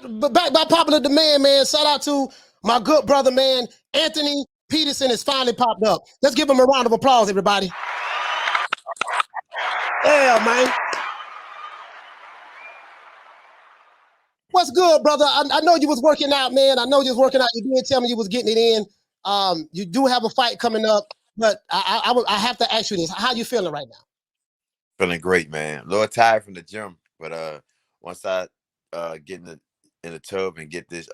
But back by popular demand, man. Shout out to my good brother, man. Anthony Peterson has finally popped up. Let's give him a round of applause, everybody. Yeah, man. What's good, brother? I know you was working out, man. I know you was working out. You did tell me you was getting it in. You do have a fight coming up, but I have to ask you this: how you feeling right now? Feeling great, man. A little tired from the gym, but once I get in the tub and get this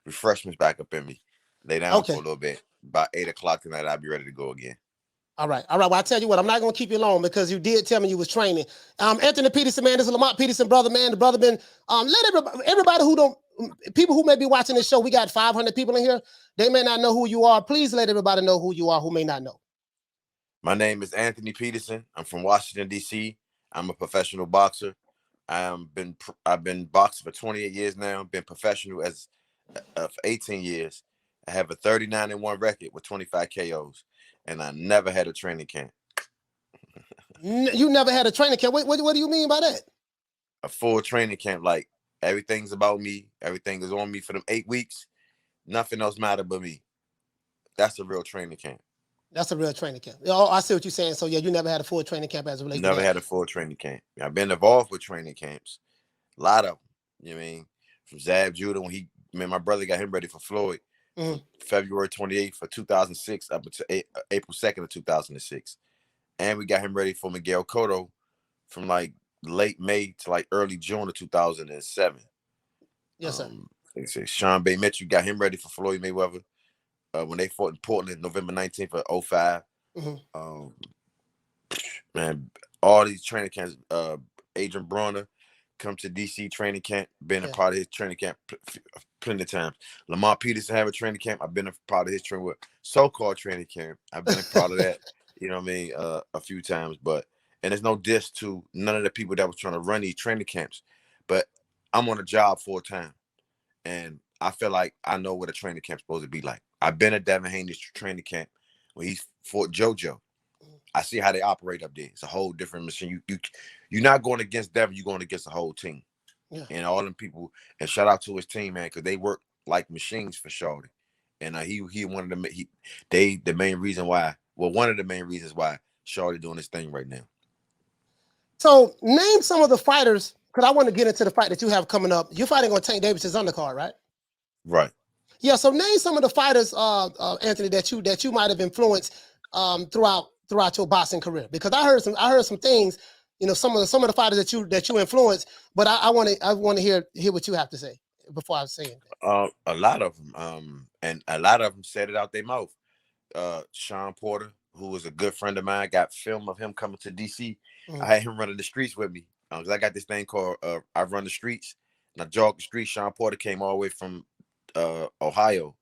refreshments back up in me, lay down for a Okay. little bit. About 8 o'clock tonight, I'll be ready to go again. All right. All right. Well, I tell you what, I'm not going to keep you long because you did tell me you was training. Anthony Peterson, man, this is Lamont Peterson, brother, man. The brother been, let everybody who don't, people who may be watching this show, we got 500 people in here. They may not know who you are. Please let everybody know who you are who may not know. My name is Anthony Peterson. I'm from Washington, D.C. I'm a professional boxer. I've been boxing for 28 years now. Been professional as for 18 years. I have a 39-1 record with 25 KOs, and I never had a training camp. You never had a training camp. What do you mean by that? A full training camp, like everything's about me. Everything is on me for them 8 weeks. Nothing else matter but me. That's a real training camp. That's a real training camp. Oh, I see what you're saying. So yeah, you never had a full training camp as it relates to Never that. had a full training camp. I've been involved with training camps. A lot of them. You know what I mean? From Zab Judah, when my brother got him ready for Floyd. From February 28th of 2006 up until April 2nd of 2006. And we got him ready for Miguel Cotto from like late May to like early June of 2007. Yes, sir. Like I said, Sean Bay Mitchell got him ready for Floyd Mayweather when they fought in Portland November 19th of 2005. Man, all these training camps, Adrian Bronner come to DC training camp, been a part of his training camp plenty of times. Lamont Peterson have a training camp. I've been a part of his training with so-called training camp. I've been a part of that, you know what I mean, a few times. And there's no diss to none of the people that was trying to run these training camps. But I'm on a job full time, and I feel like I know what a training camp's supposed to be like. I've been at Devin Haney's training camp when he fought JoJo. I see how they operate up there. It's a whole different machine. You're not going against Devin. You're going against the whole team. Yeah. And all them people. And shout out to his team, man, because they work like machines for Shorty. And he one of the main reason why. Well, one of the main reasons why Shorty doing this thing right now. So name some of the fighters, because I want to get into the fight that you have coming up. You're fighting on Tank Davis's undercard, right? Right. Yeah. So name some of the fighters, Anthony, that you might have influenced throughout your boxing career, because I heard some things, you know, some of the fighters that you influenced, but I want to hear what you have to say before I say anything. A lot of them, and a lot of them said it out their mouth. Sean Porter, who was a good friend of mine, got film of him coming to DC. I had him running the streets with me because I got this thing called I Run the Streets, and I jog the streets. Sean Porter came all the way from Ohio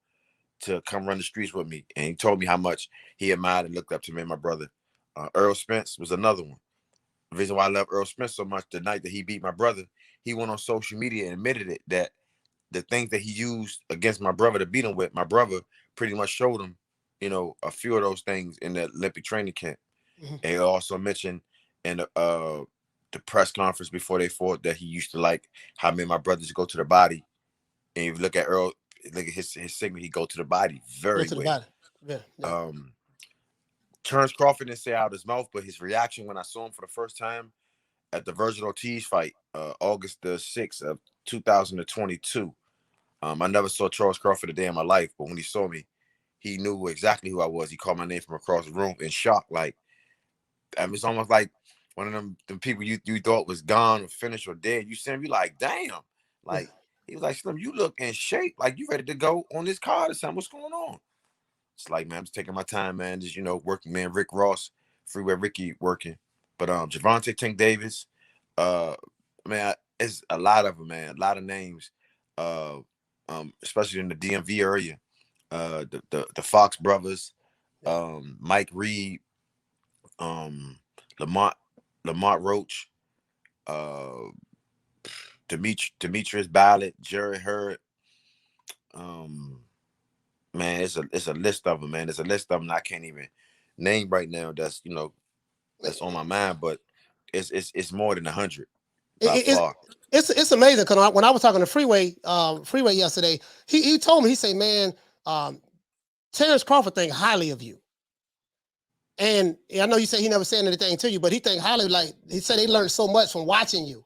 to come run the streets with me, and he told me how much he admired and looked up to me and my brother. Errol Spence was another one. The reason why I love Errol Spence so much, the night that he beat my brother, he went on social media and admitted it, that the things that he used against my brother to beat him with, my brother pretty much showed him, you know, a few of those things in the Olympic training camp. And he also mentioned in the press conference before they fought that he used to like how me and my brothers go to the body. And if you look at Errol, look at his signal, he go to the body very well. Yeah. Terence Crawford didn't say out his mouth, but his reaction when I saw him for the first time at the Virgil Ortiz fight, August the 6th of 2022. I never saw Charles Crawford a day in my life, but when he saw me, he knew exactly who I was. He called my name from across the room in shock. Like, I mean, it's almost like one of them people you thought was gone or finished or dead. You see him, you like, damn. Like, he was like, Slim, you look in shape. Like, you ready to go on this card or something. What's going on? It's like, man, I'm just taking my time, man. Just, you know, working, man. Rick Ross, Freeway Ricky working. But Javante Tank Davis, man, it's a lot of them, man. A lot of names, especially in the DMV area. The Fox brothers, Mike Reed, Lamont Roach, Demetrius Ballard, Jerry Hurd. Man, it's a list of them, man. There's a list of them I can't even name right now. That's, you know, that's on my mind, but it's more than 100. by It, far. it's amazing because when I was talking to Freeway yesterday, he told me, he said, man, um, Terence Crawford think highly of you. And I know you said he never said anything to you, but he think highly. Like he said, they learned so much from watching you.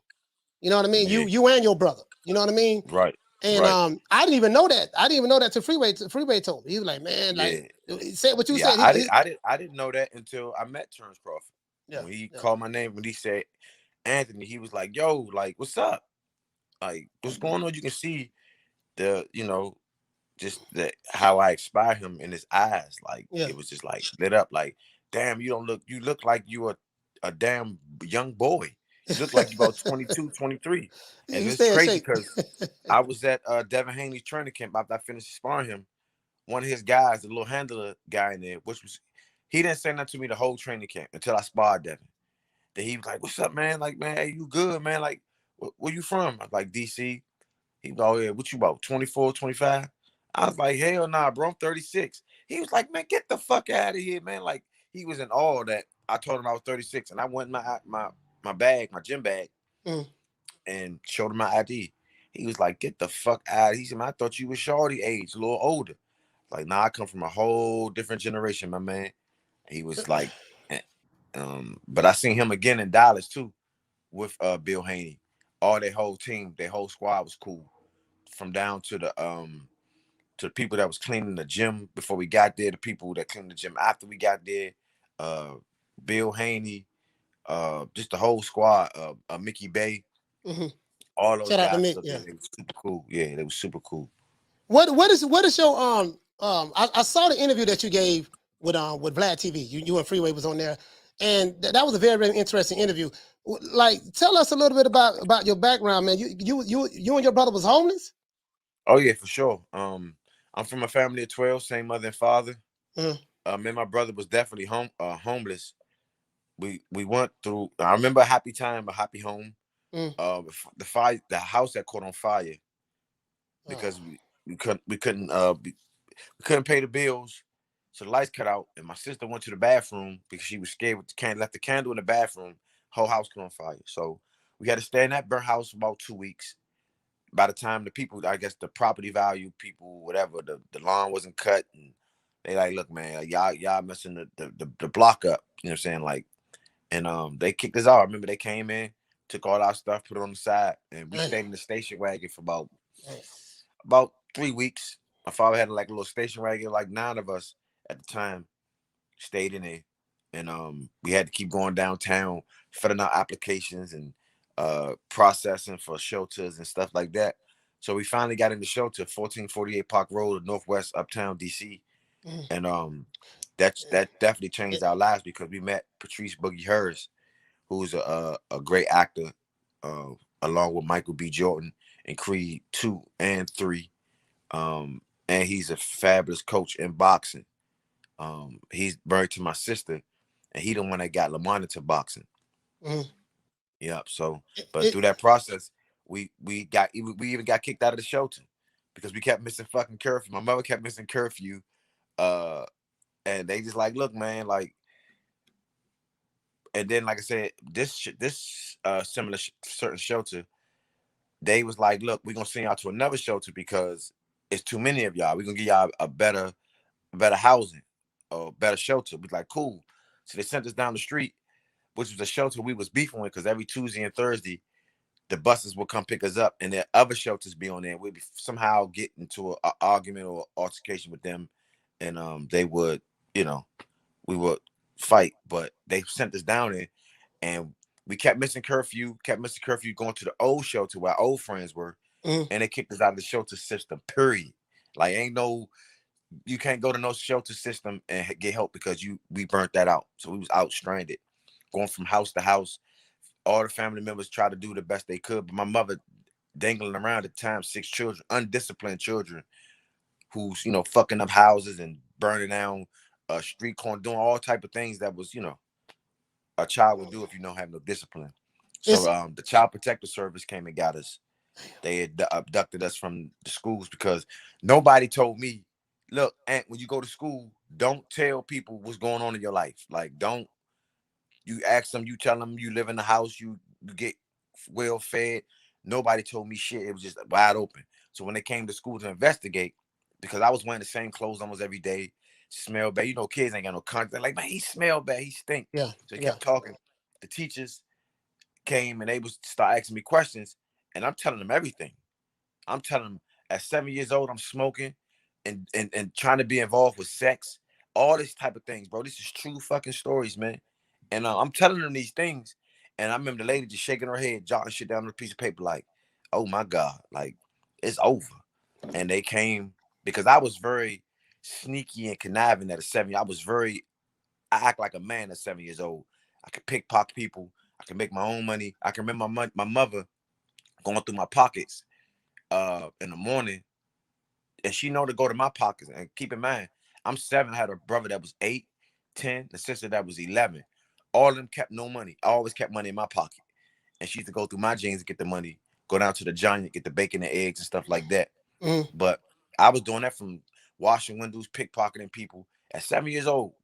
You know what I mean? Yeah, You and your brother. You know what I mean? right, And right. I didn't even know that. I didn't even know that till Freeway told me. He was like, man, like Yeah, he said what you yeah. said. I didn't know that until I met Terence Crawford. Yeah, When he yeah. called my name, when he said Anthony, he was like, "Yo, like, what's up? Like, what's going on?" You can see the, just that how I inspire him in his eyes. Like, Yeah. it was just like lit up. Like, damn, you look like you are a damn young boy. You look like you about 22, 23. And You it's stay in crazy shape. because I was at Devin Haney's training camp after I finished sparring him. One of his guys, the little handler guy in there, which was, he didn't say nothing to me the whole training camp until I sparred Devin. Then he was like, "What's up, man? Like, man, hey, you good, man? Like, where you from?" I was like, DC. He was like, "Oh, yeah, what you about, 24, 25?" I was like, "Hell nah, bro, I'm 36. He was like, "Man, get the fuck out of here, man." Like, he was in awe that I told him I was 36. And I went in my bag, my gym bag, Mm. and showed him my ID. He was like, "Get the fuck out." He said, "Man, I thought you were shorty age, a little older." Like, nah, I come from a whole different generation, my man. He was like, eh, but I seen him again in Dallas too with Bill Haney. All their whole team, their whole squad was cool. From down to the people that was cleaning the gym before we got there, the people that cleaned the gym after we got there, uh, Bill Haney, just the whole squad, Mickey Bay, Mm-hmm. all those Shout out to guys Mick. up Yeah. there. They was super cool. Yeah, they was super cool. What is your I saw the interview that you gave with Vlad TV. You and Freeway was on there, and that was a very very interesting interview. Like, tell us a little bit about your background, man. You and your brother was homeless. Oh yeah, for sure. I'm from a family of 12, same mother and father. Mm, Me and my brother was definitely homeless. We went through. I remember a happy time, a happy home. mm. The fire, the house that caught on fire Oh, because we couldn't pay the bills, so the lights cut out, and my sister went to the bathroom because she was scared with the candle. Left the candle in the bathroom, whole house caught on fire. So we had to stay in that burnt house for about 2 weeks. By the time the people, I guess the property value people, whatever, the lawn wasn't cut, and they like, "Look, man, like, y'all messing the block up." You know what I'm saying? Like, and they kicked us out. I remember they came in, took all our stuff, put it on the side, and we man, stayed in the station wagon for man. about 3 weeks. My father had like a little station wagon, like 9 of us at the time stayed in it, and we had to keep going downtown, filling out applications and processing for shelters and stuff like that. So we finally got into shelter, 1448 Park Road, Northwest Uptown, DC, Mm. and that definitely changed our lives because we met Patrice Boogie Harris, who's a great actor, uh, along with Michael B. Jordan in Creed 2 and 3. Um, and he's a fabulous coach in boxing. He's married to my sister, and he the one that got Lamont into boxing. Mm. Yep. So, but It, through that process, we even got kicked out of the shelter because we kept missing fucking curfew. My mother kept missing curfew, uh, and they just like, "Look, man, like." And then, like I said, this similar certain shelter, they was like, "Look, we're gonna send y'all to another shelter because it's too many of y'all. We're gonna give y'all a better housing or better shelter." We like, cool. So they sent us down the street, which was a shelter we was beefing with because every Tuesday and Thursday the buses would come pick us up, and there other shelters be on there. We'd be somehow get into an argument or altercation with them, and they would, you know, we would fight. But they sent us down there, and we kept missing curfew, going to the old shelter where our old friends were, mm. and they kicked us out of the shelter system. Period. Like, ain't no, you can't go to no shelter system and get help because we burnt that out. So we was out stranded, going from house to house. All the family members tried to do the best they could, but my mother dangling around at the time, 6 children, undisciplined children, who's fucking up houses and burning down street corner, doing all type of things that was a child would do if you don't have no discipline. It's So the Child Protective Service came and got us. They had abducted us from the schools because nobody told me, look, Aunt, when you go to school, don't tell people what's going on in your life. Like, don't, you ask them, you tell them you live in the house, you get well fed. Nobody told me shit. It was just wide open. So when they came to school to investigate, because I was wearing the same clothes almost every day, smell bad. You know, kids ain't got no contact. They're like, man, he smell bad. He stink. Yeah. So they kept talking. The teachers came and they would start asking me questions, and I'm telling them everything. I'm telling them at 7 years old, I'm smoking and trying to be involved with sex, all this type of things, bro. This is true fucking stories, man. And I'm telling them these things, and I remember the lady just shaking her head, jotting shit down on a piece of paper, like, "Oh my God, like it's over." And they came because I was very sneaky and conniving at a 7. I act like a man at 7 years old. I could pickpocket people. I can make my own money. I can remember my mother going through my pockets in the morning, and she know to go to my pockets. And keep in mind, I'm 7. I had a brother that was 8, 10, a sister that was 11. All of them kept no money. I always kept money in my pocket. And she used to go through my jeans to get the money, go down to the Giant, get the bacon and eggs and stuff like that. But I was doing that from washing windows, pickpocketing people at 7 years old.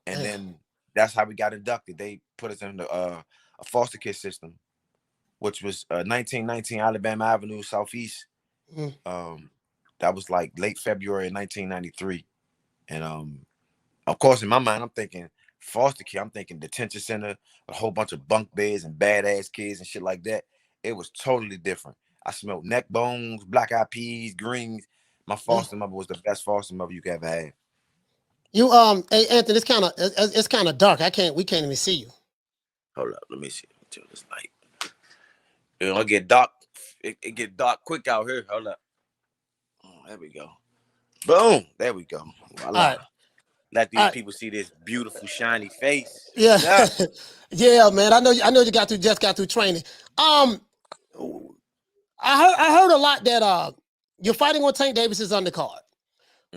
And then that's how we got inducted. They put us in a foster care system, which was 1919 Alabama Avenue Southeast. That was like late February 1993. And of course, in my mind, I'm thinking foster care. I'm thinking detention center, a whole bunch of bunk beds and badass kids and shit like that. It was totally different. I smelled neck bones, black eyed peas, greens. My foster mother was the best foster mother you could ever have. You hey Anthony, it's kind of dark. We can't even see you. Hold up, let me see. Turn this light. It'll get dark. It get dark quick out here. Hold up. Oh, there we go. Boom. There we go. Voila. All right. Let these people see this beautiful, shiny face. Yeah. Yeah. Yeah, man. I know you just got through training. I heard a lot that you're fighting on Tank Davis's undercard.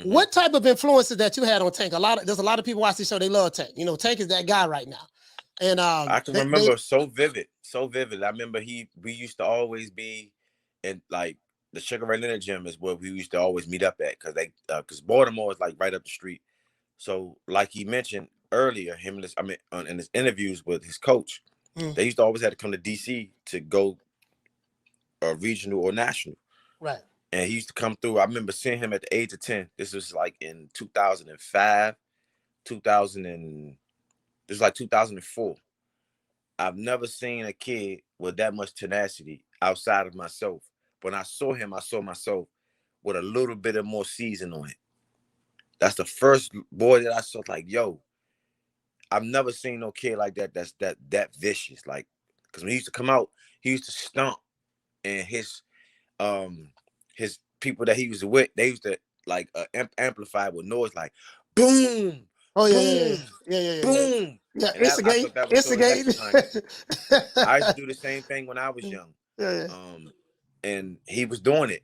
What type of influences that you had on Tank? There's a lot of people watch this show. They love Tank. You know, Tank is that guy right now. And I can remember so vivid. I remember we used to always be in like the Sugar Ray Leonard gym is where we used to always meet up at because Baltimore is like right up the street. So like he mentioned earlier, in his interviews with his coach, they used to always have to come to DC to go regional or national. Right. And he used to come through. I remember seeing him at the age of 10. This was like in 2005, 2000 and this was like 2004. I've never seen a kid with that much tenacity outside of myself. When I saw him, I saw myself with a little bit of more season on it. That's the first boy that I saw like, yo, I've never seen no kid like that that's that vicious. Like, because when he used to come out, he used to stomp, and his people that he was with, they used to like amplify with noise like boom, oh boom, yeah. boom. Yeah, And I thought that was so electrifying. I used to do the same thing when I was young. Yeah. And he was doing it.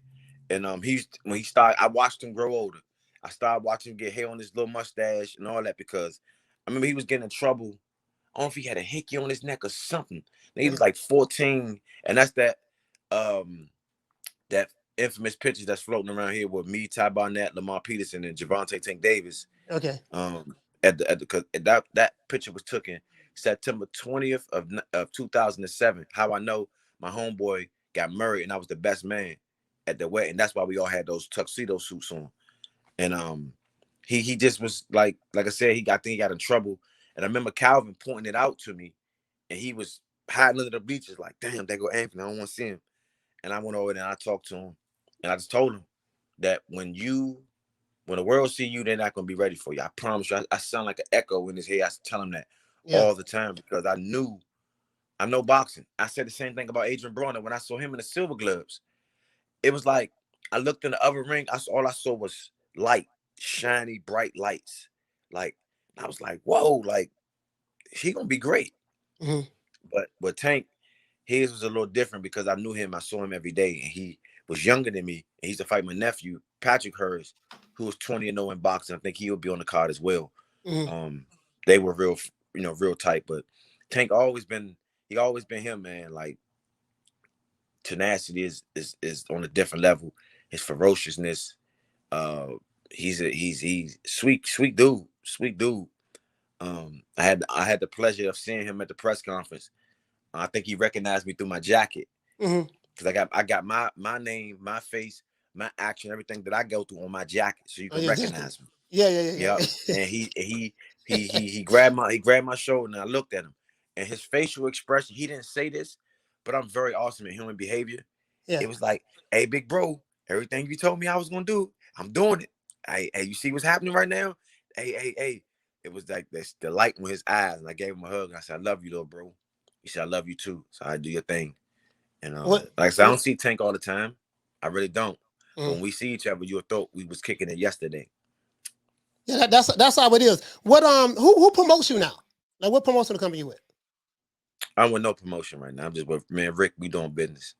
And when he started, I watched him grow older. I started watching him get hair on his little mustache and all that because I remember he was getting in trouble. I don't know if he had a hickey on his neck or something. And he was like 14, and that's that infamous pictures that's floating around here with me, Ty Barnett, Lamar Peterson, and Javante Tank Davis. Okay. That picture was taken September 20th of 2007. How I know my homeboy got married and I was the best man at the wedding. That's why we all had those tuxedo suits on. And he just was like I said, he got in trouble. And I remember Calvin pointing it out to me, and he was hiding under the bleachers like, damn, there go Anthony. I don't want to see him. And I went over there and I talked to him, and I just told him that when the world see you, they're not gonna be ready for you. I promise you. I sound like an echo in his head. I tell him that all the time because I know boxing. I said the same thing about Adrian Broner when I saw him in the Silver Gloves. It was like I looked in the other ring. All I saw was light, shiny, bright lights. Like I was like, whoa, like he gonna be great. But Tank, his was a little different because I knew him. I saw him every day, and he was younger than me. And he used to fight my nephew, Patrick Hurst, who was 20-0 in boxing. I think he'll be on the card as well. They were real tight. But Tank always been him, man. Like tenacity is on a different level. His ferociousness. He's sweet dude. I had the pleasure of seeing him at the press conference I think he recognized me through my jacket. Mm-hmm. Because I got my name, my face, my action, everything that I go through on my jacket, so you Oh, can yeah, exactly. recognize me. Yeah. Yep. And he grabbed my shoulder, and I looked at him, and his facial expression. He didn't say this, but I'm very awesome at human behavior. Yeah. It was like, "Hey, big bro, everything you told me I was gonna do, I'm doing it. Hey, you see what's happening right now? Hey." It was like this, the light in his eyes, and I gave him a hug. And I said, "I love you, little bro." He said, "I love you too." So I do your thing. And What? like I said, I don't see Tank all the time. I really don't. But Mm. when we see each other, you'll thought we was kicking it yesterday. Yeah, that's how it is. What who promotes you now? Like what promotion company you with? I'm with no promotion right now. I'm just with man Rick. We doing business.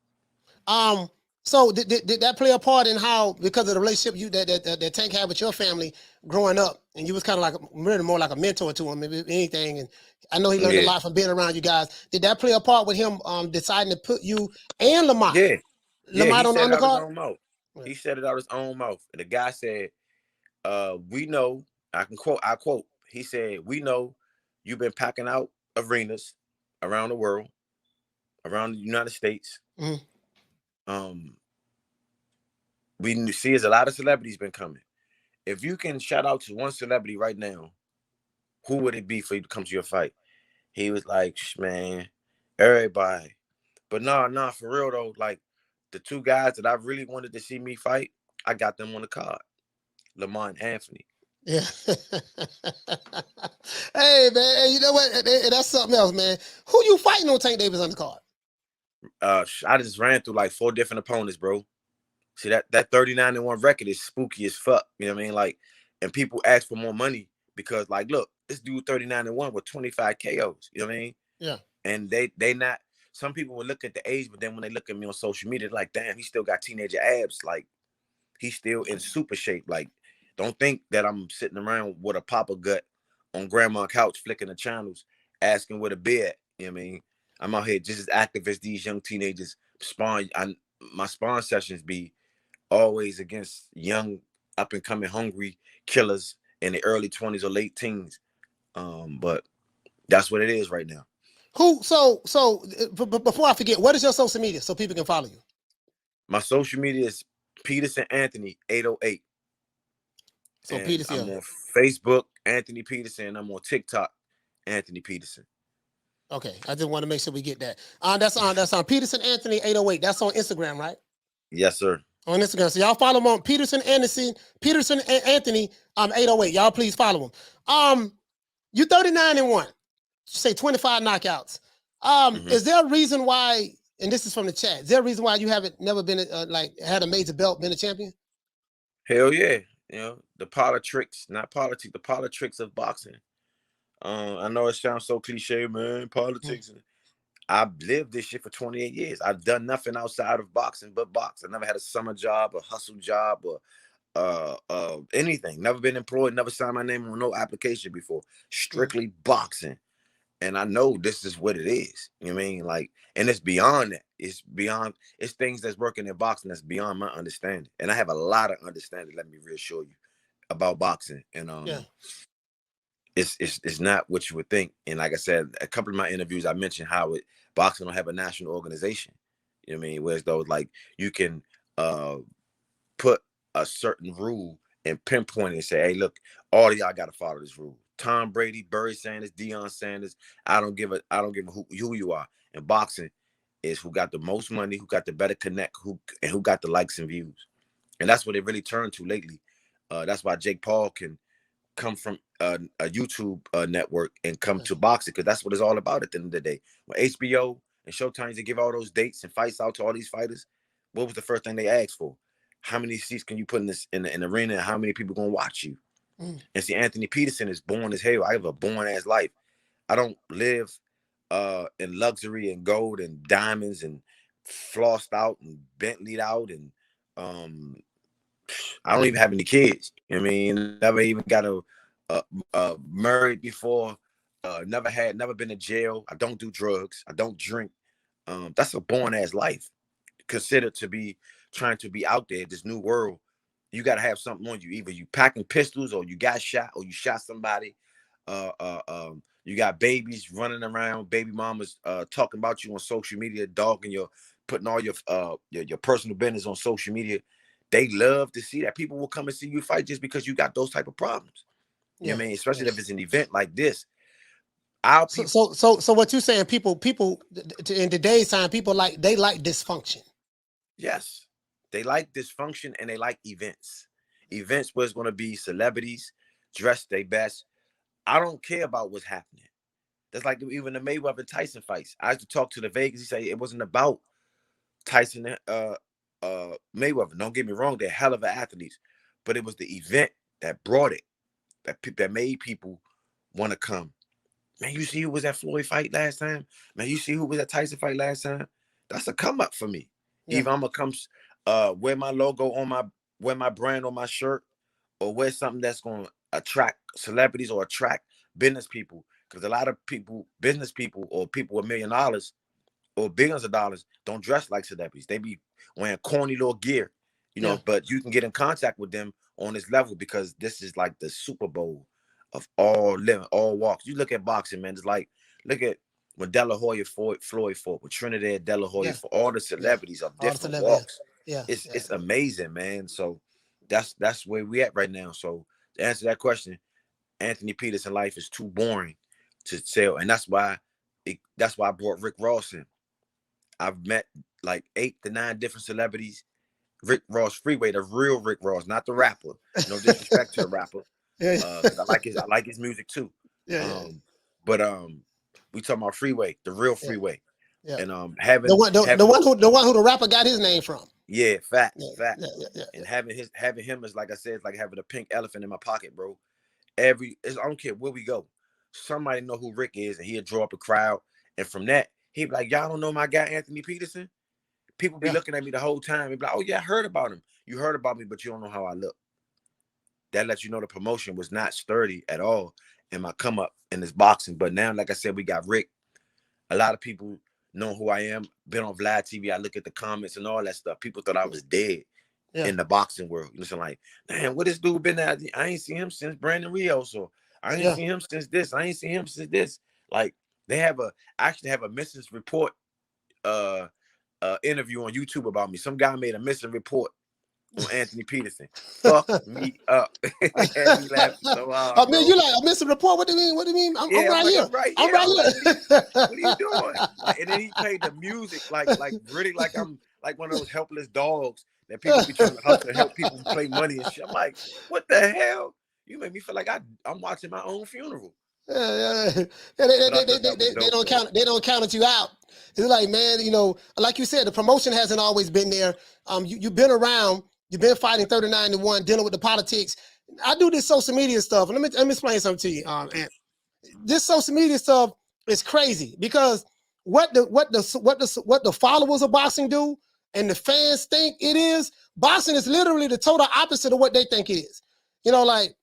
Um, so did that play a part in how, because of the relationship that Tank had with your family growing up, and you was kind of like really more like a mentor to him, if anything, and I know he learned a Yeah, lot from being around you guys. Did that play a part with him deciding to put you and yeah, yeah. He Lamont on the said it out his undercard? own mouth. Yeah. He said it out his own mouth. And the guy said, we know." I can quote. I quote. He said, "We know you've been packing out arenas around the world, around the United States. Mhm. Um, we see as a lot of celebrities been coming. If you can shout out to one celebrity right now, who would it be for you to come to your fight?" He was like, "Man, everybody." But nah, for real though, like the two guys that I really wanted to see me fight, I got them on the card. Lamont and Anthony. Yeah. Hey man, you know what? That's something else, man. Who you fighting on Tank Davis undercard? I just ran through like 4 different opponents, bro. See that 39-1 record is spooky as fuck. You know what I mean? Like, and people ask for more money because, like, look, this dude 39-1 with 25 KOs. You know what I mean? Yeah. And they not. Some people will look at the age, but then when they look at me on social media, they're like, damn, he still got teenager abs. Like, he's still in super shape. Like, don't think that I'm sitting around with a papa gut on grandma's couch flicking the channels, asking where the beer at. You know what I mean? I'm out here just as active as these young teenagers. My spawn sessions be always against young, up and coming, hungry killers in the early 20s or late teens. But that's what it is right now. Who? But before I forget, what is your social media so people can follow you? My social media is Peterson Anthony 808. So And Peterson. I'm on Facebook, Anthony Peterson. I'm on TikTok, Anthony Peterson. Okay, I just want to make sure we get that. That's on Peterson Anthony 808. That's on Instagram, right? Yes, sir. On Instagram. So y'all follow him on Peterson Anthony 808. Y'all please follow him. You 39-1. Say 25 knockouts. Mm-hmm. Is there a reason why? And this is from the chat. Is there a reason why you haven't never been like had a major belt, been a champion? Hell yeah. You know, the politics, not politics, the politics of boxing. I know it sounds so cliche, man, politics. I've lived this shit for 28 years. I've done nothing outside of boxing but box. I never had a summer job, a hustle job, or anything. Never been employed, never signed my name on no application before. Strictly boxing. And I know this is what it is. You know what I mean? Like, and it's beyond that. It's things that's working in boxing that's beyond my understanding. And I have a lot of understanding, let me reassure you, about boxing. And Yeah. it's not what you would think. And like I said, a couple of my interviews, I mentioned how boxing don't have a national organization. You know what I mean? Whereas though, like, you can put a certain rule and pinpoint it and say, hey, look, all of y'all got to follow this rule. Tom Brady, Barry Sanders, Deion Sanders. I don't give a who you are. And boxing is who got the most money, who got the better connect, who got the likes and views. And that's what it really turned to lately. That's why Jake Paul can come from a YouTube network and come to boxing, because that's what it's all about at the end of the day. When HBO and Showtime to give all those dates and fights out to all these fighters, what was the first thing they asked for? How many seats can you put in this in the arena, and how many people gonna watch you? And see, Anthony Peterson is born as hell. I have a born ass life. I don't live in luxury and gold and diamonds and flossed out and Bentleyed out, and I don't even have any kids. I mean, never even got married before. Never been to jail. I don't do drugs. I don't drink. That's a born ass life. Considered to be trying to be out there, this new world. You got to have something on you. Either you packing pistols, or you got shot, or you shot somebody. You got babies running around, baby mamas talking about you on social media, dogging putting all your personal business on social media. They love to see that. People will come and see you fight just because you got those type of problems. You know what I mean? Especially if it's an event like this. So what you saying? People in today's time, they like dysfunction. Yes, they like dysfunction and they like events. Events where it's going to be celebrities dressed their best. I don't care about what's happening. That's like even the Mayweather Tyson fights. I used to talk to the Vegas. He say it wasn't about Tyson Mayweather. Don't get me wrong, they're hell of athletes, but it was the event that brought it, that made people want to come. Man, you see who was at Floyd fight last time? Man, you see who was at Tyson fight last time? That's a come up for me. Yeah. Either I'm gonna come wear my logo on wear my brand on my shirt, or wear something that's gonna attract celebrities or attract business people. Because a lot of people, business people or people with $1 million or billions of dollars don't dress like celebrities. They be wearing corny little gear, you know, but you can get in contact with them on this level because this is like the Super Bowl of all walks. You look at boxing, man, it's like, look at when De La Hoya Floyd fought, with Trinidad De La Hoya for all the celebrities of different walks. It's amazing, man. So that's where we at right now. So to answer that question, Anthony Peterson life is too boring to sell, and that's why I brought Rick Ross in. I've met like 8 to 9 different celebrities. Rick Ross, Freeway, the real Rick Ross, not the rapper. No disrespect to the rapper, because I like his music too. But we talking about Freeway, the real Freeway, and having the one who the rapper got his name from. Yeah, fact. And having him is, like I said, it's like having a pink elephant in my pocket, bro. I don't care where we go, somebody know who Rick is, and he'll draw up a crowd, and from that he'd be like, y'all don't know my guy Anthony Peterson? People be looking at me the whole time and be like, oh yeah, I heard about him. You heard about me, but you don't know how I look. That lets you know the promotion was not sturdy at all in my come up in this boxing. But now, like I said, we got Rick. A lot of people know who I am. Been on Vlad TV. I look at the comments and all that stuff. People thought I was dead in the boxing world. You know, so like, man, what this dude been at? I ain't seen him since Brandon Rios, or I ain't seen him since this. I ain't seen him since this. Like, they actually have a missing report interview on YouTube about me. Some guy made a missing report on Anthony Peterson. Fuck me up. Me laughing so hard. I mean, you like a missing report? What do you mean? I'm right here. I'm right here. What are you doing? Like, and then he played the music like really like I'm like one of those helpless dogs that people be trying to hustle, help people play money and shit. I'm like, what the hell? You make me feel like I'm watching my own funeral. They don't count. They don't count you out. It's like, man, you know, like you said, the promotion hasn't always been there. You've been around. You've been fighting 39-1, dealing with the politics. I do this social media stuff. And let me explain something to you. And this social media stuff is crazy because what the followers of boxing do and the fans think it is, boxing is literally the total opposite of what they think it is. You know, like,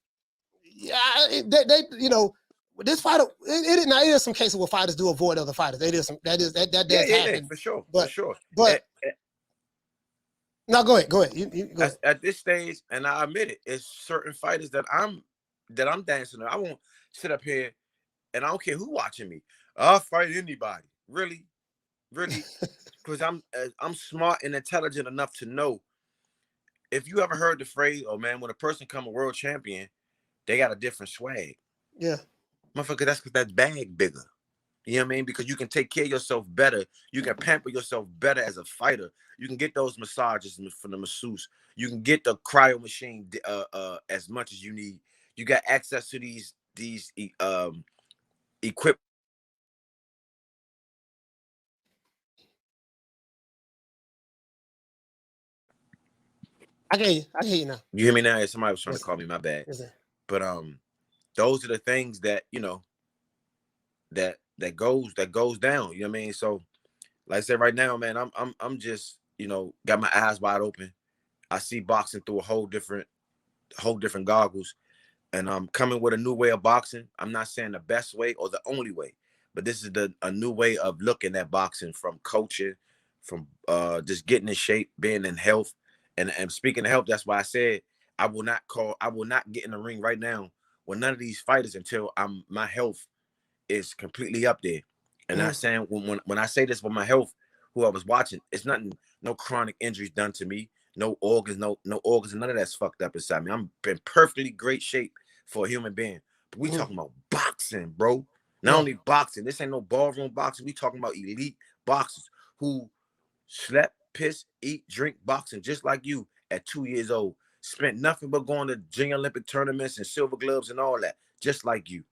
they you know. This fighter, it is some cases where fighters do avoid other fighters. That does happen for sure, But no, go ahead. You go ahead. At this stage, and I admit it, it's certain fighters that I'm dancing on. I won't sit up here, and I don't care who watching me. I'll fight anybody, really, because I'm smart and intelligent enough to know. If you ever heard the phrase, "Oh man, when a person come a world champion, they got a different swag." Yeah. Motherfucker, that's because that bag bigger. You know what I mean? Because you can take care of yourself better. You can pamper yourself better as a fighter. You can get those massages from the masseuse. You can get the cryo machine as much as you need. You got access to these equipment. I hear you now. You hear me now? Somebody was trying to call me. My bad. But those are the things that, you know, that goes down. You know what I mean? So, like I said, right now, man, I'm just, you know, got my eyes wide open. I see boxing through a whole different goggles, and I'm coming with a new way of boxing. I'm not saying the best way or the only way, but this is a new way of looking at boxing, from coaching, from just getting in shape, being in health, and speaking of health, that's why I said I will not get in the ring right now with none of these fighters until my health is completely up there. And I'm saying when I say this with my health, who I was watching, it's nothing, no chronic injuries done to me, no organs, no organs, none of that's fucked up inside me. I'm in perfectly great shape for a human being. But we talking about boxing, bro. Not only boxing, this ain't no ballroom boxing. We talking about elite boxers who slept, piss, eat, drink boxing just like you at 2 years old. Spent nothing but going to junior Olympic tournaments and silver gloves and all that, just like you.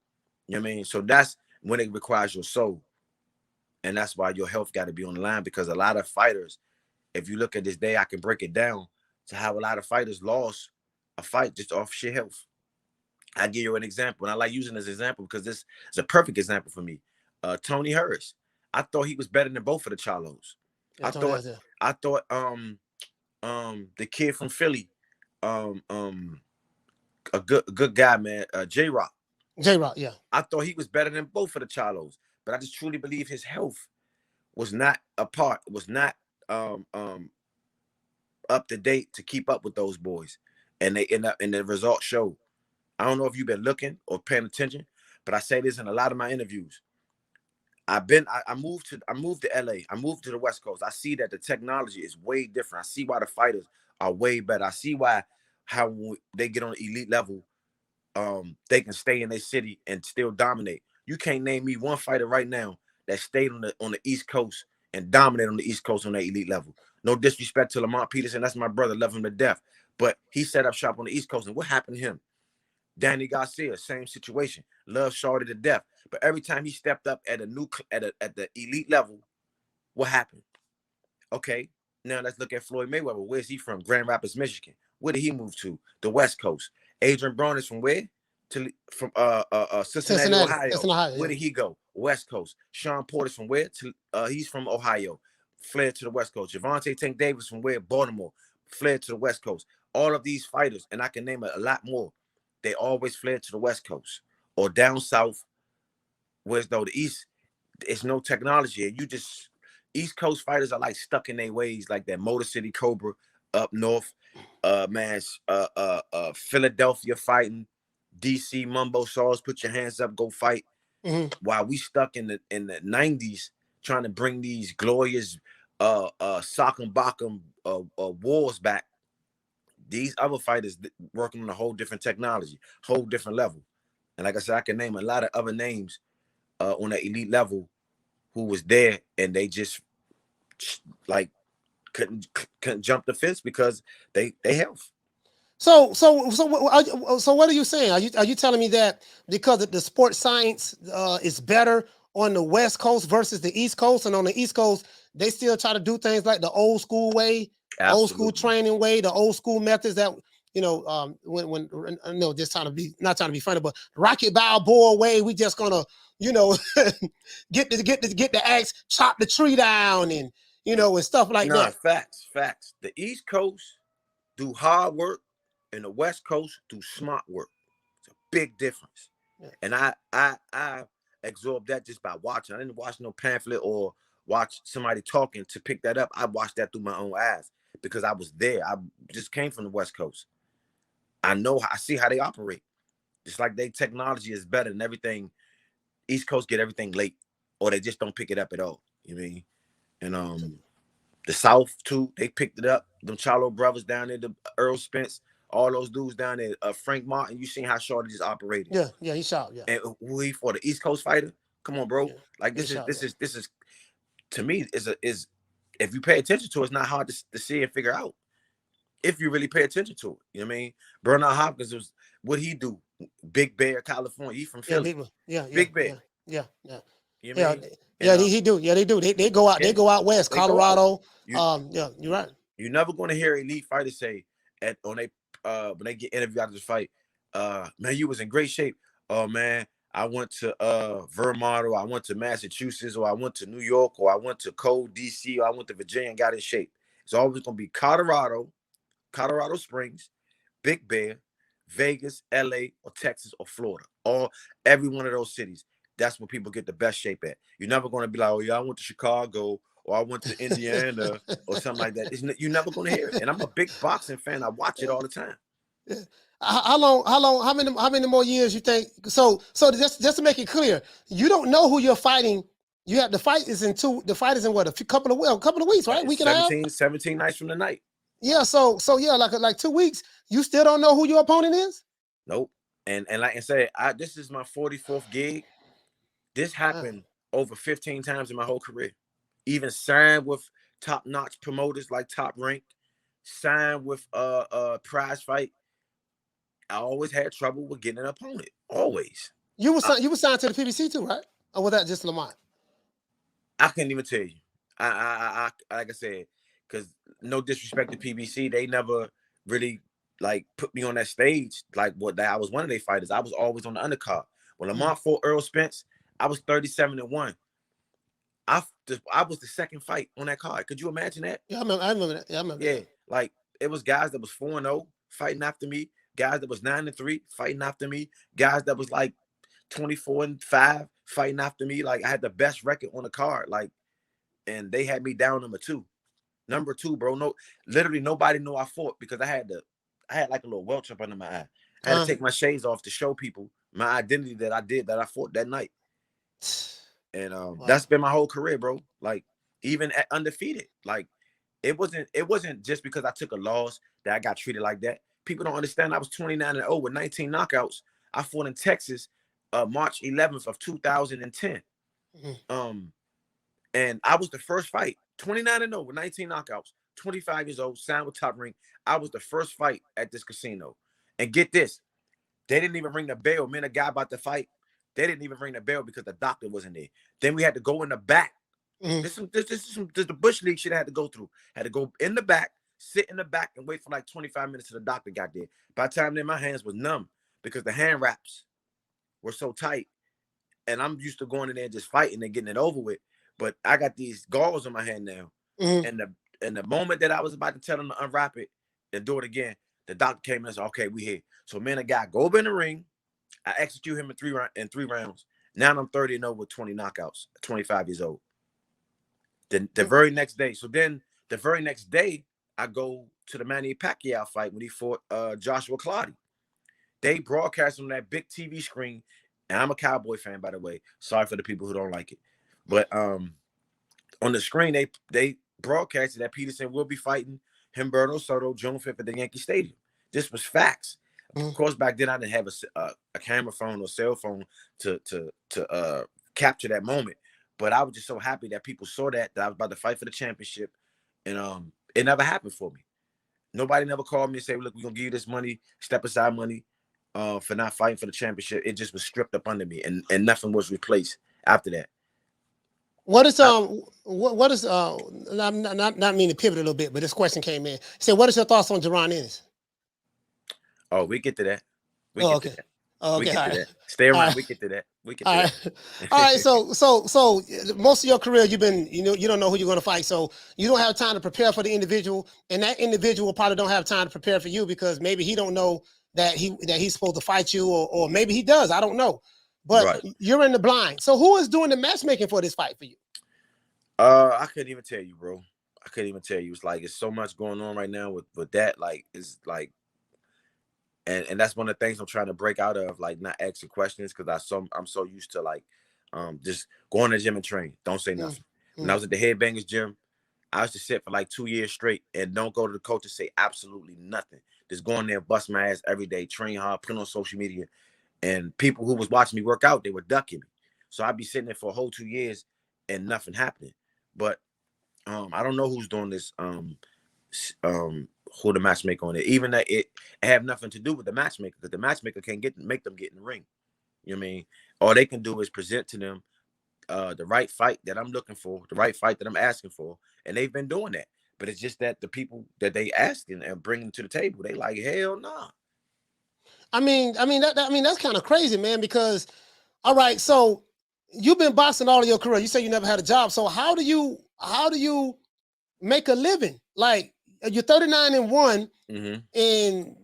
You know what I mean? So that's when it requires your soul. And that's why your health got to be on the line, because a lot of fighters, if you look at this day, I can break it down to how a lot of fighters lost a fight just off sheer health. I give you an example, and I like using this example because this is a perfect example for me. Tony Harris. I thought he was better than both of the Chalos. Yeah, I thought the kid from Philly, a good guy, man, J-Rock. J-Rock, yeah. I thought he was better than both of the Chalos, but I just truly believe his health was not up to date to keep up with those boys, and the results show. I don't know if you've been looking or paying attention, but I say this in a lot of my interviews. I moved to LA. I moved to the West Coast. I see that the technology is way different. I see why the fighters are way better. I see how they get on the elite level, they can stay in their city and still dominate. You can't name me one fighter right now that stayed on the East Coast and dominated on the East Coast on that elite level. No disrespect to Lamont Peterson. That's my brother. Love him to death. But he set up shop on the East Coast. And what happened to him? Danny Garcia, same situation. Love Shorty to death. But every time he stepped up at the elite level, what happened? Okay, now let's look at Floyd Mayweather. Where's he from? Grand Rapids, Michigan. Where did he move to? The West Coast. Adrian Brown is from where? From Cincinnati, Ohio. Where did he go? West Coast. Sean Porter's from where? He's from Ohio. Fled to the West Coast. Javante Tank Davis from where? Baltimore. Fled to the West Coast. All of these fighters, and I can name a lot more, they always fled to the West Coast or down south, whereas though the East, it's no technology. And East Coast fighters are like stuck in their ways, like that Motor City Cobra up north, Philadelphia fighting, DC Mumbo Saws, put your hands up, go fight. While we stuck in the 90s trying to bring these glorious sock and bottom wars back. These other fighters working on a whole different technology, whole different level. And like I said, I can name a lot of other names on that elite level who was there, and they just like couldn't jump the fence because they health. So what are you saying? Are you telling me that because the sports science is better on the West Coast versus the East Coast, and on the East Coast they still try to do things like the old school way, Absolutely. old school training way, the old school methods that when no, just trying to be not trying to be funny, but Rocky Balboa way, we just gonna get the axe, chop the tree down, and and stuff like that. Facts. The East Coast do hard work, and the West Coast do smart work. It's a big difference. Yeah. And I absorbed that just by watching. I didn't watch no pamphlet or watch somebody talking to pick that up. I watched that through my own eyes because I was there. I just came from the West Coast. I see how they operate. Just like their technology is better than everything. East Coast get everything late, or they just don't pick it up at all. You mean? And the South too, they picked it up. Them Chalo brothers down there, the Errol Spence, all those dudes down there. Frank Martin, you seen how Shorty just operated? Yeah, he shot. Yeah. And who he for, the East Coast fighter? Come on, bro. Yeah, like this is to me is if you pay attention to it, it's not hard to see and figure out. If you really pay attention to it, you know what I mean? Bernard Hopkins was what he do. Big Bear, California. He from Philly. Big Bear. Yeah. You know what I mean? Yeah, he do. Yeah, they do. They go out. They go out west, Colorado. Yeah, you're right. You're never going to hear elite fighters say when they get interviewed after this fight, man, you was in great shape. Oh man, I went to Vermont, or I went to Massachusetts, or I went to New York, or I went to cold DC, or I went to Virginia and got in shape. It's always going to be Colorado Springs, Big Bear, Vegas, LA, or Texas, or Florida. Every one of those cities. That's where people get the best shape at. You're never going to be like, oh yeah, I went to Chicago, or I went to Indiana, or something like that. You're never going to hear it. And I'm a big boxing fan. I watch it all the time. Yeah. How many more years you think? So just to make it clear, you don't know who you're fighting. You have the fight is in what, a couple of weeks, right? Week and a half. 17 nights from the night. Yeah. So yeah, like 2 weeks. You still don't know who your opponent is? Nope. And like I said, this is my 44th gig. This happened over 15 times in my whole career. Even signed with top-notch promoters like Top Rank, signed with Prize Fight. I always had trouble with getting an opponent. Always. You were signed to the PBC too, right? Or was that just Lamont? I couldn't even tell you. I like I said, because no disrespect to PBC, they never really like put me on that stage. Like I was one of their fighters. I was always on the undercard. When Lamont fought Errol Spence, I was 37-1. I was the second fight on that card. Could you imagine that? Yeah, I remember that. Yeah, I remember that. Like it was guys that was 4-0 fighting after me, guys that was 9-3 fighting after me, guys that was like 24-5 fighting after me. Like I had the best record on the card. Like, and they had me down number two, bro. No, literally nobody knew I fought because I had like a little welch up under my eye. I had to take my shades off to show people my identity that I fought that night. And that's been my whole career, bro. Like even at undefeated, like it wasn't just because I took a loss that I got treated like that. People don't understand. I was 29-0 with 19 knockouts. I fought in Texas, March 11th of 2010. And I was the first fight, 29-0 with 19 knockouts, 25 years old, signed with Top Ring. I was the first fight at this casino. And get this, they didn't even ring the bell. Me and a guy about to fight, they didn't even ring the bell because the doctor wasn't there. Then we had to go in the back. This is the Bush League shit I had to go through. Had to go in the back, sit in the back, and wait for like 25 minutes till the doctor got there. By the time then, my hands was numb because the hand wraps were so tight. And I'm used to going in there and just fighting and getting it over with. But I got these galls on my hand now. And the moment that I was about to tell them to unwrap it and do it again, the doctor came and said, okay, we here. So me and a guy go up in the ring. I execute him in three rounds. Now I'm 30-0 with 20 knockouts, 25 years old. The very next day. So then the very next day, I go to the Manny Pacquiao fight when he fought Joshua Clottey. They broadcast on that big TV screen. And I'm a Cowboy fan, by the way. Sorry for the people who don't like it. But on the screen, they broadcasted that Peterson will be fighting Humberto Soto June 5th at the Yankee Stadium. This was facts. Of course, back then I didn't have a camera phone or cell phone to capture that moment. But I was just so happy that people saw that I was about to fight for the championship, and it never happened for me. Nobody never called me and said, "Look, we're gonna give you this money, step aside money, for not fighting for the championship." It just was stripped up under me, and nothing was replaced after that. What is what is I'm not meaning to pivot a little bit, but this question came in. Say, what is your thoughts on Jerron Ennis? Oh, we get to that. Okay. Stay around. Right. We get to that. All right. So most of your career, you don't know who you're going to fight, so you don't have time to prepare for the individual, and that individual probably don't have time to prepare for you because maybe he don't know that he's supposed to fight you, or maybe he does. I don't know, but you're in the blind. So who is doing the matchmaking for this fight for you? I couldn't even tell you, bro. I couldn't even tell you. It's like it's so much going on right now with that. Like it's like. And that's one of the things I'm trying to break out of, like not asking questions because I'm so used to like just going to the gym and train. Don't say nothing. When I was at the Headbangers gym, I used to sit for like 2 years straight and don't go to the coach and say absolutely nothing. Just go in there and bust my ass every day, train hard, put on social media. And people who was watching me work out, they were ducking me. So I'd be sitting there for a whole 2 years and nothing happening. But I don't know who's doing this who the matchmaker on it, even that it have nothing to do with the matchmaker, because the matchmaker can't make them get in the ring. You know what I mean? All they can do is present to them the right fight that I'm looking for, the right fight that I'm asking for, and they've been doing that. But it's just that the people that they asking and bringing to the table, they like, hell nah. I mean that's kind of crazy, man. Because all right, so you've been boxing all of your career. You say you never had a job. So how do you make a living? Like, you're 39-1, and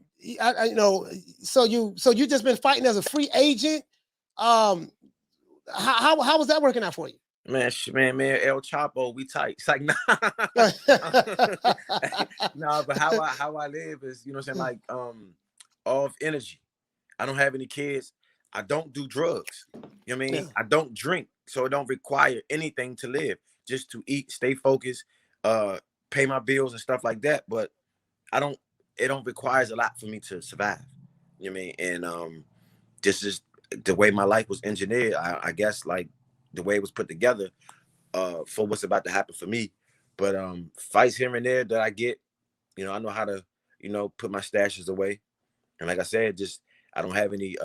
so you just been fighting as a free agent. How was that working out for you? Man, El Chapo, we tight. It's like, nah. Nah, but how I live is, you know what I'm saying? Like, of energy. I don't have any kids. I don't do drugs. You know what I mean? I don't drink, so it don't require anything to live. Just to eat, stay focused, pay my bills and stuff like that. But it don't requires a lot for me to survive. You know what I mean? And this is the way my life was engineered. I guess like the way it was put together for what's about to happen for me. But fights here and there that I get, I know how to, put my stashes away. And like I said, just I don't have any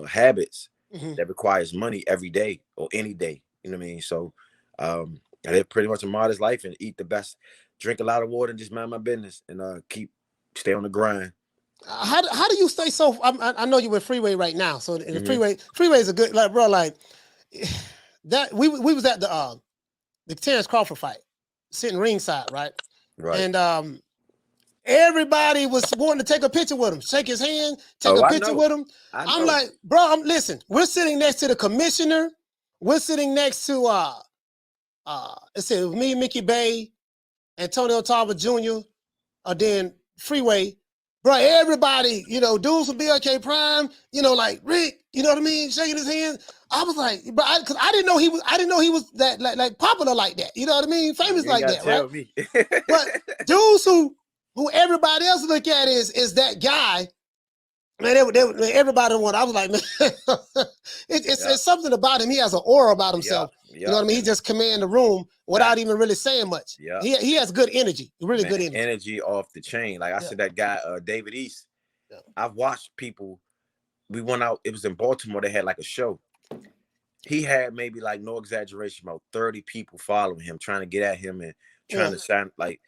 habits that requires money every day or any day. You know what I mean? So I live pretty much a modest life and eat the best, drink a lot of water and just mind my business and stay on the grind. How do you stay so? I know you're with Freeway right now, so in the Freeway is a good bro. Like that, we was at the Terence Crawford fight, sitting ringside, right? Right. And everybody was wanting to take a picture with him, shake his hand, take a picture with him. I'm like, bro, listen, we're sitting next to the commissioner. We're sitting next to it said me, Mickey Bay, Antonio Tarver Jr., then Freeway. Bro, everybody, dudes with BLK Prime, like Rick, you know what I mean, shaking his hand. I was like, bro, because I didn't know he was that like popular like that. You know what I mean, famous like that, right? Me. But dudes who everybody else look at is that guy. Man, everybody wanted. I was like, man, it's something about him. He has an aura about himself. You know what I mean? He just command the room without even really saying much. Yeah, he has good energy, really good energy. Energy off the chain. Like I said, that guy, David East. Yeah. I've watched people. We went out. It was in Baltimore. They had like a show. He had maybe like no exaggeration about 30 people following him, trying to get at him and trying to shine like.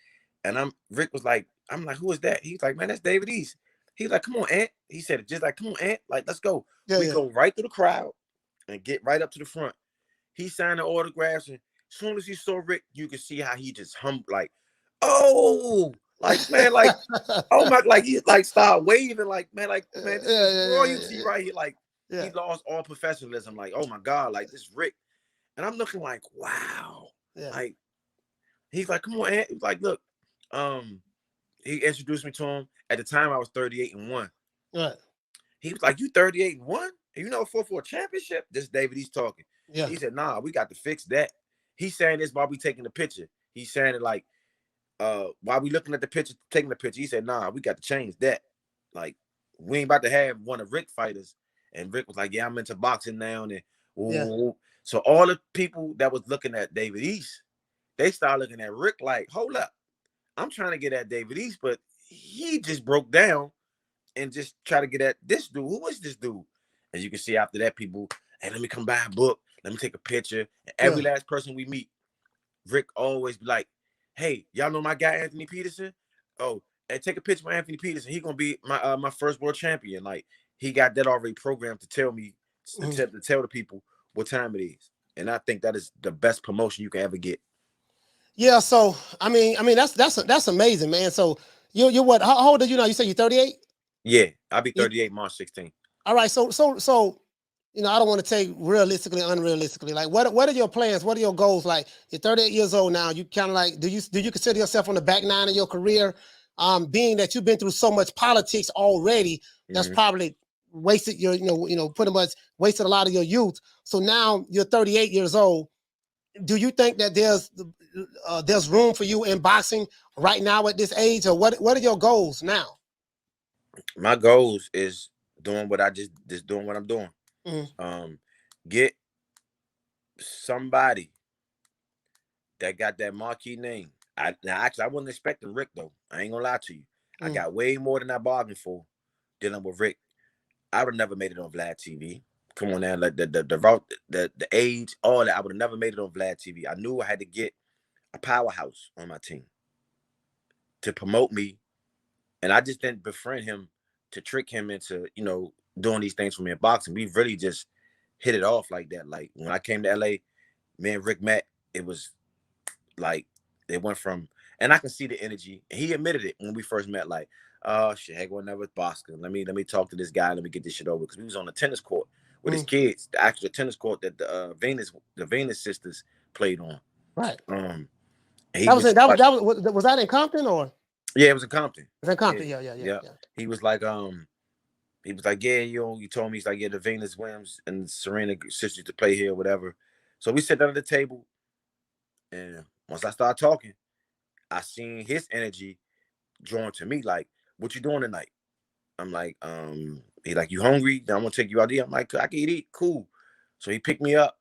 And Rick was like, I'm like, who is that? He's like, man, that's David East. He's like, come on, Ant. He said it just like, come on, Ant. Like, let's go. We go right through the crowd and get right up to the front. He signed the autographs, and as soon as he saw Rick, you could see how he just hummed, like, oh, like, man, like, oh my, like, he like started waving, like, man, this is royalty right here. Like, he lost all professionalism. Like, oh my God, like, this Rick. And I'm looking like, wow. Yeah. Like, he's like, come on, Ant. He's like, look, he introduced me to him. At the time, I was 38-1. Right. He was like, you 38-1? And you know, for a championship? This is David, he's talking. Yeah. He said, nah, we got to fix that. He's saying this while we taking the picture. He's saying it like, while we looking at the picture, taking the picture, he said, nah, we got to change that. Like, we ain't about to have one of Rick fighters. And Rick was like, yeah, I'm into boxing now. And then, So all the people that was looking at David East, they started looking at Rick like, hold up. I'm trying to get at David East, but he just broke down and just try to get at this dude. Who is this dude? As you can see after that, people, hey, let me come buy a book. Let me take a picture. And every last person we meet, Rick always be like, hey, y'all know my guy, Anthony Peterson? Oh, and take a picture with Anthony Peterson. He going to be my first world champion. Like, he got that already programmed to tell me, to tell the people what time it is. And I think that is the best promotion you can ever get. Yeah, so I mean that's amazing, man. So you're what? How old are you now? You say you're 38? Yeah, I'll be 38 March 16th. All right, so I don't want to take realistically, unrealistically. Like, what are your plans? What are your goals? Like, you're 38 years old now. You kind of like, do you consider yourself on the back nine of your career? Being that you've been through so much politics already, that's probably wasted your, pretty much wasted a lot of your youth. So now you're 38 years old. Do you think that there's room for you in boxing right now at this age, or what are your goals now? My goals is doing what doing what I'm doing. Get somebody that got that marquee name. I wasn't expecting Rick though. I ain't gonna lie to you. I got way more than I bargained for dealing with Rick. I would have never made it on Vlad TV. Come on now, like the age, all that. I would have never made it on Vlad TV. I knew I had to get a powerhouse on my team to promote me, and I just didn't befriend him to trick him into doing these things for me in boxing. We really just hit it off like that. Like when I came to LA, me and Rick met. It was like it went from, and I can see the energy. And he admitted it when we first met. Like, oh shit, hey, going never boxing. Let me talk to this guy. Let me get this shit over, because we was on the tennis court with his kids, the actual tennis court that the Venus sisters played on. Right. Was that in Compton or? Yeah, it was in Compton. It's in Yeah, Compton. Yeah, yeah, yeah, yeah. yeah. He was like, yeah, you told me, he's like, yeah, the Venus Williams and Serena sisters to play here or whatever. So we sat down at the table, and once I started talking, I seen his energy drawn to me. Like, what you doing tonight? I'm like, he like, you hungry? Then I'm gonna take you out there. I'm like, I can eat. Cool. So he picked me up,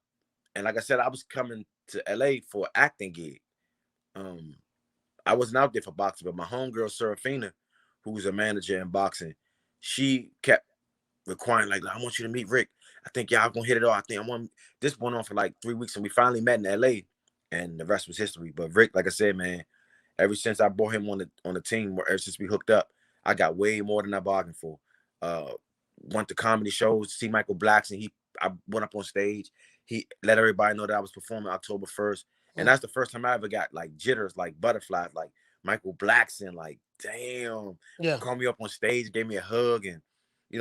and like I said, I was coming to LA for an acting gig. Um, I wasn't out there for boxing, but my homegirl Serafina, who's a manager in boxing, she kept requiring, like, I want you to meet Rick. I think y'all gonna hit it off. I think I want this went on for like 3 weeks, and we finally met in LA, and the rest was history. But Rick, like I said, man, ever since I brought him on the team, ever since we hooked up, I got way more than I bargained for. Uh, went to comedy shows, see Michael Blackson. I went up on stage. He let everybody know that I was performing October 1st. And that's the first time I ever got like jitters, like butterflies, like Michael Blackson, like, damn, Yeah. called me up on stage, gave me a hug, and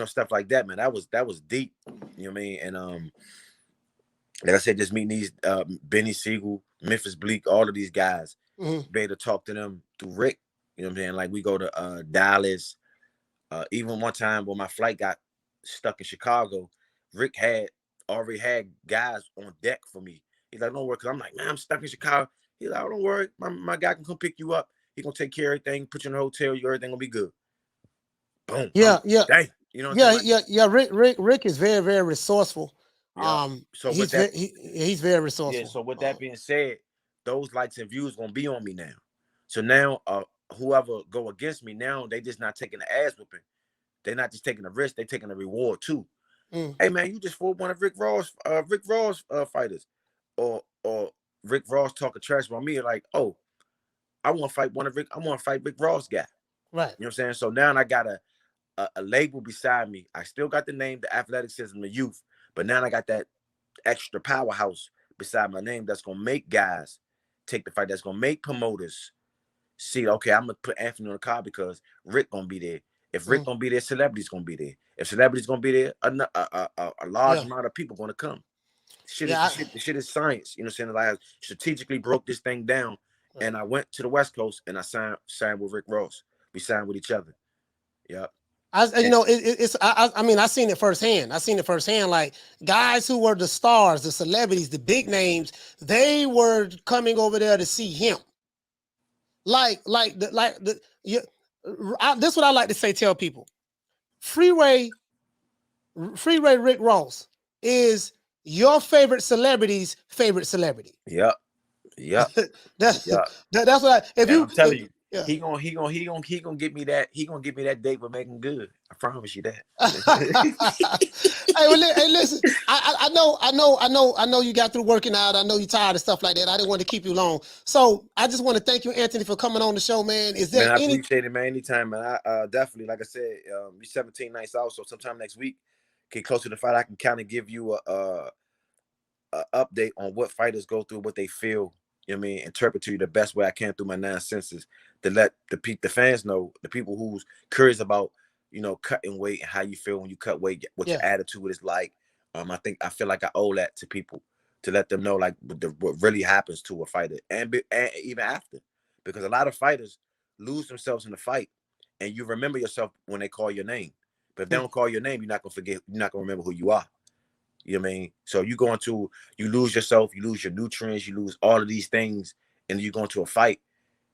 stuff like that, man. That was deep. You know what I mean? And like I said, just meeting these Benny Siegel, Memphis Bleak, all of these guys, be able to talk to them through Rick. You know what I'm saying? Like, we go to Dallas. Even one time when my flight got stuck in Chicago, Rick already had guys on deck for me. He's like, don't worry, because I'm like, man, I'm stuck in Chicago. He's like, oh, don't worry, my guy can come pick you up. He gonna take care of everything, put you in a hotel, everything gonna be good. Boom. Yeah, yeah. Dang. You know what Yeah, I'm saying? yeah. Rick is very, very resourceful. Yeah. So He's he's very resourceful. so with that being said, those likes and views gonna be on me now. So now, whoever go against me now, they just not taking the ass whooping. They're not just taking the risk; they taking the reward too. Hey man, you just fought one of Rick Ross fighters, or Rick Ross talking trash about me. Like, oh, I want to fight Rick Ross guy. Right. You know what I'm saying? So now I got a label beside me. I still got the name, the athleticism, the youth, but now I got that extra powerhouse beside my name that's gonna make guys take the fight. That's gonna make promoters see, okay, I'm gonna put Anthony on the card because Rick gonna be there. If Rick gonna be there, celebrities gonna be there. If celebrities gonna be there, a large amount of people gonna come. The shit is science. You know what I'm saying? Like, I strategically broke this thing down, and I went to the West Coast and I signed with Rick Ross. We signed with each other. Yep. I mean, I seen it firsthand. Like, guys who were the stars, the celebrities, the big names, they were coming over there to see him. This is what I like to tell people. Freeway Rick Ross is your favorite celebrity's favorite celebrity. Yep. That's what I'm telling you. Yeah. He gonna get me that. He gonna give me that date with Megan Good. I promise you that. Hey, listen. I know you got through working out. I know you're tired of stuff like that. I didn't want to keep you long. So I just want to thank you, Anthony, for coming on the show, man. Is there I appreciate it, man. Anytime, man. I definitely, like I said, we 17 nights out. So sometime next week, get closer to the fight, I can kind of give you a update on what fighters go through, what they feel. You know what I mean? Interpret to you the best way I can through my 9 senses to let the fans know, the people who's curious about, cutting weight and how you feel when you cut weight, what your attitude is like. I feel like I owe that to people, to let them know, like, what really happens to a fighter and even after, because a lot of fighters lose themselves in the fight and you remember yourself when they call your name. But if they don't call your name, you're not going to forget. You're not going to remember who you are. You know what I mean? So you lose yourself, you lose your nutrients, you lose all of these things, and you go into a fight.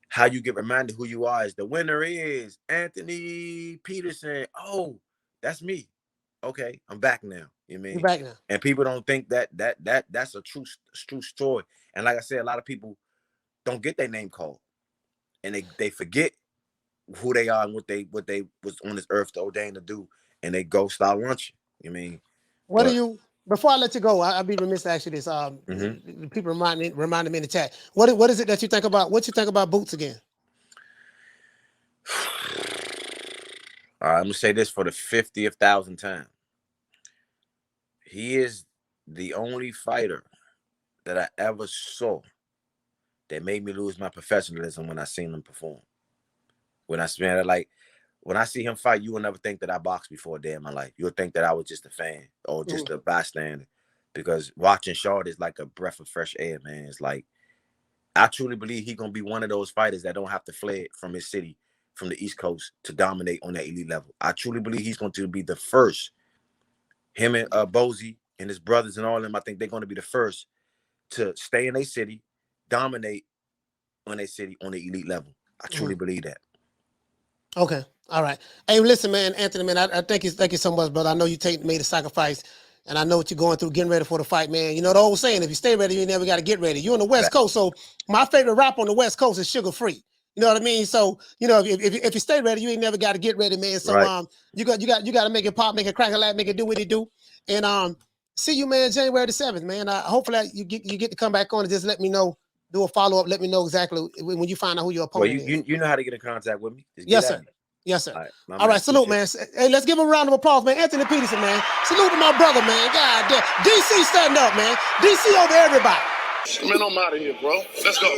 How you get reminded who you are is the winner is Anthony Peterson. Oh, that's me. Okay, I'm back now. You know what I mean? You're back now. And people don't think that's a true story. And like I said, a lot of people don't get their name called, and they forget who they are and what they was on this earth to ordain to do, and they go start lunching. You know what I mean? Before I let you go, I'd be remiss to ask you this. People reminded me in the chat. What is it that you think about? What you think about Boots again? I'm gonna say this for the 50,000th time. He is the only fighter that I ever saw that made me lose my professionalism when I seen him perform. When I see him fight, you will never think that I boxed before a day in my life. You'll think that I was just a fan or just a bystander, because watching Shard is like a breath of fresh air, man. It's like, I truly believe he's going to be one of those fighters that don't have to flee from his city from the East Coast to dominate on that elite level. I truly believe he's going to be the first. Him and Bozy and his brothers and all of them, I think they're going to be the first to stay in their city, dominate on their city on the elite level. I truly believe that. Okay. All right. Hey, listen, man, Anthony, man, I thank you so much, brother. I know you made a sacrifice, and I know what you're going through, getting ready for the fight, man. You know the old saying, if you stay ready, you never got to get ready. You're on the West Coast, so my favorite rap on the West Coast is Sugar Free. You know what I mean? So, you know, if you stay ready, you ain't never got to get ready, man. So, you got to make it pop, make it crack a lot, make it do what it do. And see you, man, January the 7th, man. Hopefully you get to come back on and just let me know, do a follow-up, let me know exactly when you find out who your opponent is. You know how to get in contact with me. Yes, sir. Yes, sir. All right, salute, man. Hey, let's give him a round of applause, man. Anthony Peterson, man. Salute to my brother, man. God damn. DC standing up, man. DC over everybody. Man, I'm out of here, bro. Let's go.